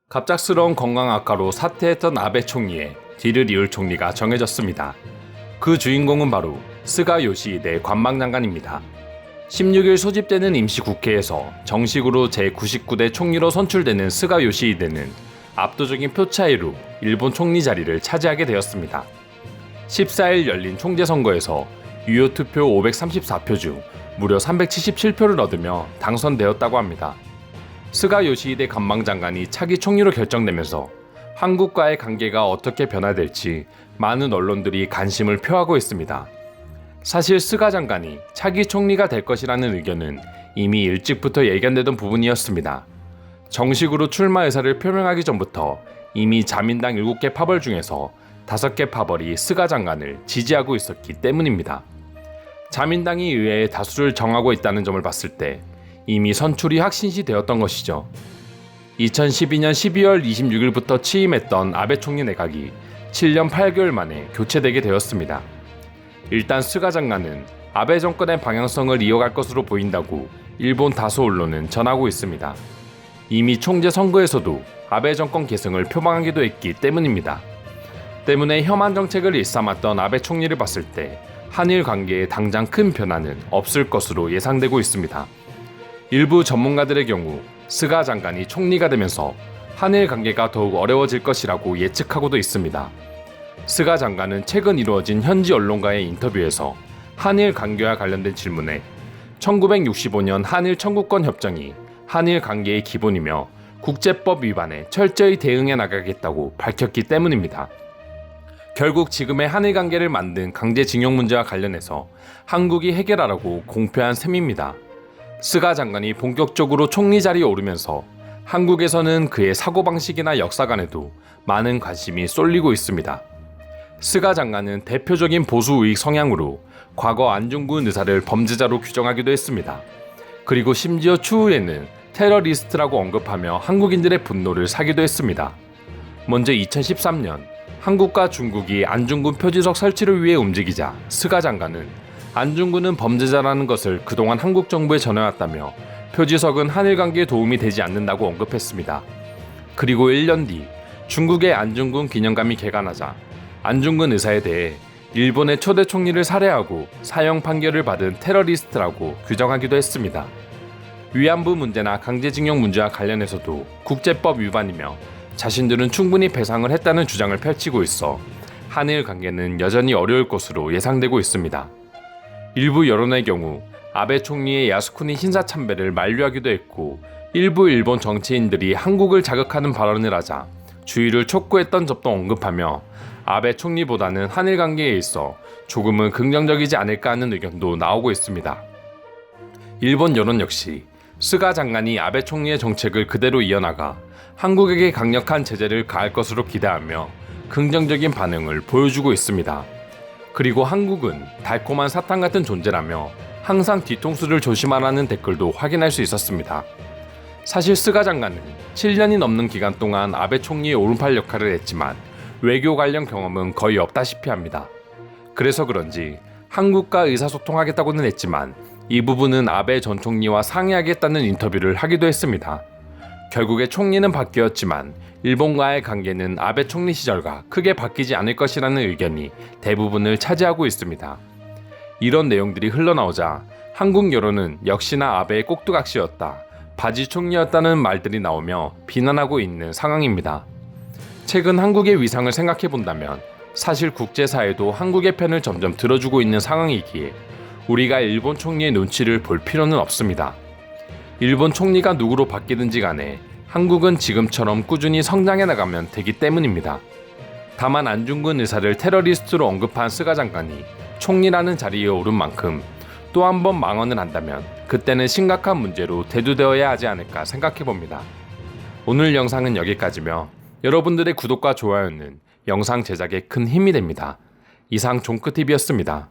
갑작스러운 건강 악화로 사퇴했던 아베 총리의 뒤를 이을 총리가 정해졌습니다. 그 주인공은 바로 스가 요시히데 관방장관입니다. 16일 소집되는 임시국회에서 정식으로 제99대 총리로 선출되는 스가 요시히데는 압도적인 표 차이로 일본 총리 자리를 차지하게 되었습니다. 14일 열린 총재선거에서 유효 투표 534표 중 무려 377표를 얻으며 당선되었다고 합니다. 스가 요시히데 관방장관이 차기 총리로 결정되면서 한국과의 관계가 어떻게 변화될지 많은 언론들이 관심을 표하고 있습니다. 사실 스가 장관이 차기 총리가 될 것이라는 의견은 이미 일찍부터 예견되던 부분이었습니다. 정식으로 출마 의사를 표명하기 전부터 이미 자민당 7개 파벌 중에서 5개 파벌이 스가 장관을 지지하고 있었기 때문입니다. 자민당이 의회의 다수를 정하고 있다는 점을 봤을 때 이미 선출이 확신시 되었던 것이죠. 2012년 12월 26일부터 취임했던 아베 총리 내각이 7년 8개월 만에 교체되게 되었습니다. 일단 스가 장관은 아베 정권의 방향성을 이어갈 것으로 보인다고 일본 다수 언론은 전하고 있습니다. 이미 총재 선거에서도 아베 정권 계승을 표방하기도 했기 때문입니다. 때문에 혐한 정책을 일삼았던 아베 총리를 봤을 때 한일 관계에 당장 큰 변화는 없을 것으로 예상되고 있습니다. 일부 전문가들의 경우 스가 장관이 총리가 되면서 한일 관계가 더욱 어려워질 것이라고 예측하고도 있습니다. 스가 장관은 최근 이루어진 현지 언론과의 인터뷰에서 한일 관계와 관련된 질문에 1965년 한일 청구권 협정이 한일 관계의 기본이며 국제법 위반에 철저히 대응해 나가겠다고 밝혔기 때문입니다. 결국 지금의 한일 관계를 만든 강제징용 문제와 관련해서 한국이 해결하라고 공표한 셈입니다. 스가 장관이 본격적으로 총리 자리에 오르면서 한국에서는 그의 사고방식이나 역사관에도 많은 관심이 쏠리고 있습니다. 스가 장관은 대표적인 보수 우익 성향으로 과거 안중근 의사를 범죄자로 규정하기도 했습니다. 그리고 심지어 추후에는 테러리스트라고 언급하며 한국인들의 분노를 사기도 했습니다. 먼저 2013년 한국과 중국이 안중근 표지석 설치를 위해 움직이자 스가 장관은 안중근은 범죄자라는 것을 그동안 한국 정부에 전해왔다며 표지석은 한일 관계에 도움이 되지 않는다고 언급했습니다. 그리고 1년 뒤 중국의 안중근 기념관이 개관하자 안중근 의사에 대해 일본의 초대 총리를 살해하고 사형 판결을 받은 테러리스트라고 규정하기도 했습니다. 위안부 문제나 강제징용 문제와 관련해서도 국제법 위반이며 자신들은 충분히 배상을 했다는 주장을 펼치고 있어 한일 관계는 여전히 어려울 것으로 예상되고 있습니다. 일부 여론의 경우 아베 총리의 야스쿠니 신사참배를 만류하기도 했고 일부 일본 정치인들이 한국을 자극하는 발언을 하자 주의를 촉구했던 점도 언급하며 아베 총리보다는 한일 관계에 있어 조금은 긍정적이지 않을까 하는 의견도 나오고 있습니다. 일본 여론 역시 스가 장관이 아베 총리의 정책을 그대로 이어나가 한국에게 강력한 제재를 가할 것으로 기대하며 긍정적인 반응을 보여주고 있습니다. 그리고 한국은 달콤한 사탕 같은 존재라며 항상 뒤통수를 조심하라는 댓글도 확인할 수 있었습니다. 사실 스가 장관은 7년이 넘는 기간 동안 아베 총리의 오른팔 역할을 했지만 외교 관련 경험은 거의 없다시피 합니다. 그래서 그런지 한국과 의사소통하겠다고는 했지만 이 부분은 아베 전 총리와 상의하겠다는 인터뷰를 하기도 했습니다. 결국에 총리는 바뀌었지만 일본과의 관계는 아베 총리 시절과 크게 바뀌지 않을 것이라는 의견이 대부분을 차지하고 있습니다. 이런 내용들이 흘러나오자 한국 여론은 역시나 아베의 꼭두각시였다, 바지 총리였다는 말들이 나오며 비난하고 있는 상황입니다. 최근 한국의 위상을 생각해본다면 사실 국제사회도 한국의 편을 점점 들어주고 있는 상황이기에 우리가 일본 총리의 눈치를 볼 필요는 없습니다. 일본 총리가 누구로 바뀌든지 간에 한국은 지금처럼 꾸준히 성장해 나가면 되기 때문입니다. 다만 안중근 의사를 테러리스트로 언급한 스가 장관이 총리라는 자리에 오른 만큼 또 한 번 망언을 한다면 그때는 심각한 문제로 대두되어야 하지 않을까 생각해봅니다. 오늘 영상은 여기까지며 여러분들의 구독과 좋아요는 영상 제작에 큰 힘이 됩니다. 이상 종크TV였습니다.